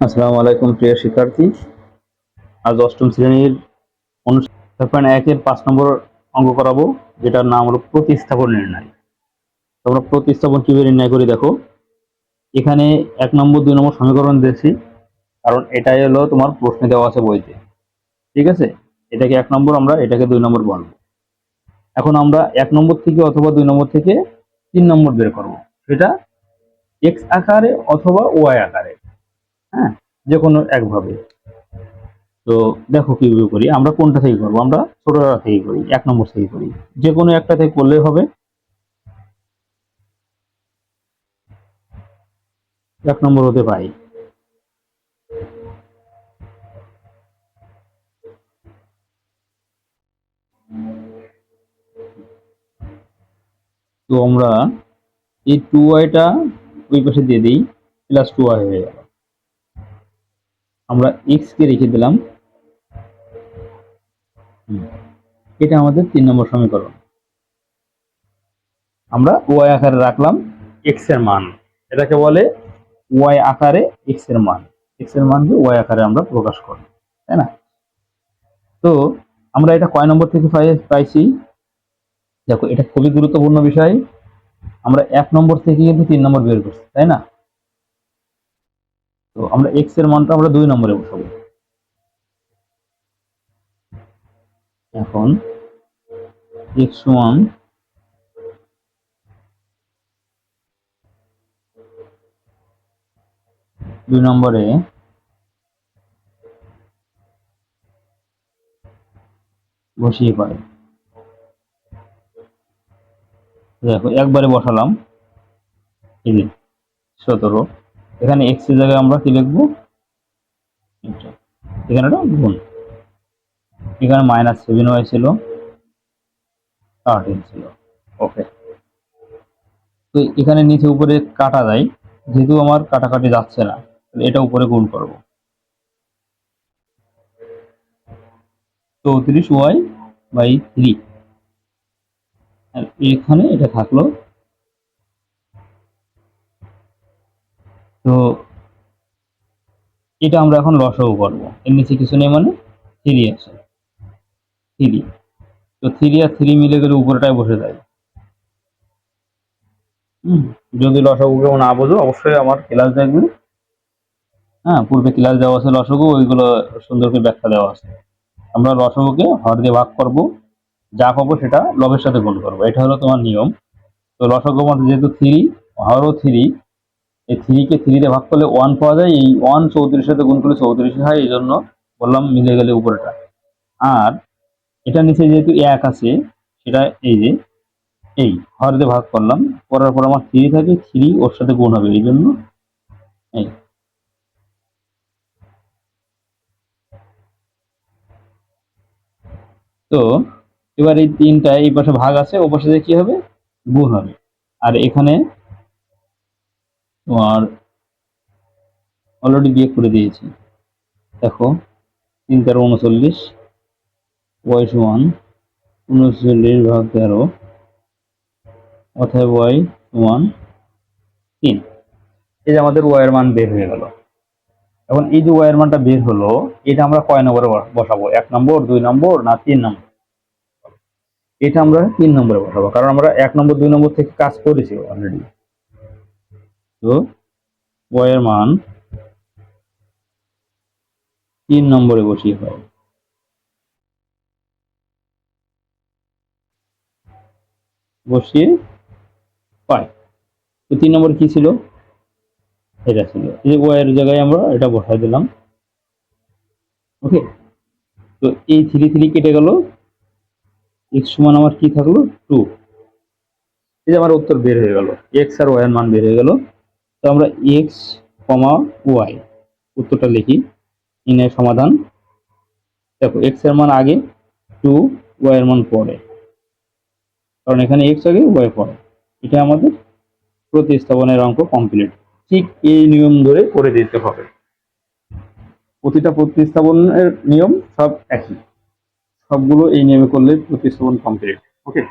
আসসালামু আলাইকুম প্রিয় শিক্ষার্থী। আজ অষ্টম শ্রেণীর অনুশীলন 1-এর 5 নম্বর অঙ্ক করাবো, যেটার নাম হলো প্রতিস্থাপন নির্ণয়। তোমরা প্রতিস্থাপন কিভাবে নির্ণয় করি দেখো। এখানে 1 নম্বর 2 নম্বর সমীকরণ দিয়েছি, কারণ এটাই হলো তোমার প্রশ্নে দেওয়া আছে বইতে। ঠিক আছে, এটাকে 1 নম্বর, আমরা এটাকে 2 নম্বর বলবো। এখন আমরা 1 নম্বর থেকে অথবা 2 নম্বর থেকে 3 নম্বর বের করব, সেটা এক্স আকারে অথবা ওয়াই আকারে। হ্যাঁ, যে কোনো একভাবে। তো দেখো কিভাবে করি। আমরা কোনটা থেকে করবো? আমরা ছোটটা থেকে করি, 1 নম্বর থেকে করি। যে কোনো একটা থেকে করলেই হবে। 1 নম্বর হতে পাই। তো আমরা এই 2y-টা ওই পাশে দিয়ে দিই, প্লাস 2y হয়ে গেল। আমরা x কে রেখে দিলাম। এটা আমাদের 3 নম্বর সমীকরণ। আমরা y আকারে রাখলাম x এর মান। এটাকে বলে y আকারে x এর মান। x এর মানকে y আকারে আমরা প্রকাশ করি, তাই না? তো আমরা এটা কয় নম্বর থেকে পাইছি দেখো, এটা খুবই গুরুত্বপূর্ণ বিষয়। আমরা 1 নম্বর থেকে কিন্তু 3 নম্বর বের করছি, তাই না? তো আমরা x এর মানটা আমরা 2 নম্বরে বসাবো। এখন x সমান 2 নম্বরে বসিয়ে পাই। দেখো একবারে বসালাম, এই যে 17। এখানে x এর জায়গায় আমরা কি লিখবো? এখানে একটা গুণ। এখানে -7y ছিল, 13 ছিল। ওকে। তো এখানে নিচে উপরে কাটা যায়, যেহেতু আমার কাটাকাটি যাচ্ছে না, এটা উপরে গুণ করব। 34y/3। আর এখানে এটা থাকলো। তো এটা আমরা এখন লসাগু করব। এর নিচে কিছু নেই, মানে 3 আছে, 3। তো 3 আর 3 মিলে গেলে উপরটায় বসে যায়। যদি লসাগু কেউ না বোঝো, অবশ্যই আমার ক্লাস দেখবে। হ্যাঁ, পূর্বে ক্লাস দেওয়া আছে লসাগু, ওইগুলো সুন্দর করে ব্যাখ্যা দেওয়া আছে। আমরা লসাগুকে হর দিয়ে ভাগ করব, যা পাবো সেটা লবের সাথে গুণ করবো, এটা হলো তোমার নিয়ম। তো লসাগু মানে যেহেতু 3, হরও 3, এই 3 কে 3 দিয়ে ভাগ করলে 1 পাওয়া যায়। এই 1 34 সাথে গুণ করলে 34 হয়, এই জন্য বললাম মিলে গেলে উপরেটা। আর এটা নিচে যেহেতু 1 আছে, সেটা এই যে এই হর দিয়ে ভাগ করলাম, করার পর আমার 3 থাকে, 3 ওর সাথে গুণ হবে, এই জন্য এই। তো এবার এই 3টা এই পাশে ভাগ আছে, ও পাশে কি হবে? গুণ হবে। আর এখানে তোমার অলরেডি বিয়োগ করে দিয়েছি। দেখো 3 × 39, y সমান 39/13, অতএব y সমান 3। এই যে আমাদের y এর মান বের হয়ে গেল। এখন এই যে y এর মানটা বের হলো, এটা আমরা কয় নম্বরে বসাবো? 1 নম্বর, 2 নম্বর না 3 নম্বর? এটা আমরা 3 নম্বরে বসাবো, কারণ আমরা 1 নম্বর 2 নম্বর থেকে কাজ করেছি অলরেডি। তো y এর মান 3 নম্বরে বসিয়ে পাই। বসিয়ে পাই। তো 3 নম্বর কি ছিল? এটা ছিল। এই যে y এর জায়গায় আমরা এটা বসাই দিলাম। ওকে। তো এই 3 কেটে গেল, x সমান আমার কি থাকলো? 2। এই যে আমার উত্তর বের হয়ে গেল, x আর y এর মান বের হয়ে গেল। তো আমরা x, y উত্তরটা লিখি, নির্ণয়ের সমাধান। দেখো x এর মান আগে, 2, y এর মান পরে, কারণ এখানে x আগে y পরে। এটা আমাদের প্রতিস্থাপনের অঙ্ক কমপ্লিট। ঠিক এই নিয়ম ধরে করে দিতে হবে। প্রতিটা প্রতিস্থাপনের নিয়ম সব একই, সবগুলো এই নিয়মে করলে প্রতিস্থাপন কমপ্লিট। ওকে।